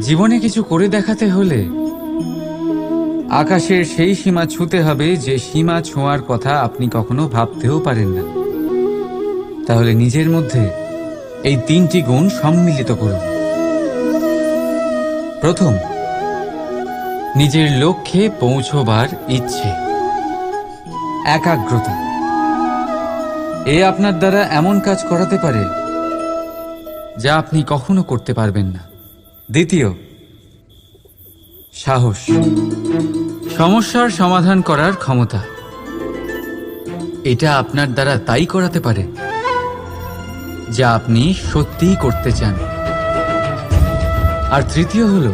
জীবনে কিছু করে দেখাতে হলে আকাশের সেই সীমা ছুঁতে হবে যে সীমা ছোঁয়ার কথা আপনি কখনো ভাবতেও পারেন না। তাহলে নিজের মধ্যে এই 3টি গুণ সম্মিলিত করুন। প্রথম, নিজের লক্ষ্যে পৌঁছবার ইচ্ছে, একাগ্রতা। এ আপনার দ্বারা এমন কাজ করাতে পারে যা আপনি কখনো করতে পারবেন না। দ্বিতীয়, সাহস, সমস্যার সমাধান করার ক্ষমতা। এটা আপনার দ্বারা তাই করাতে পারে যা আপনি সত্যিই করতে চান। আর তৃতীয় হলো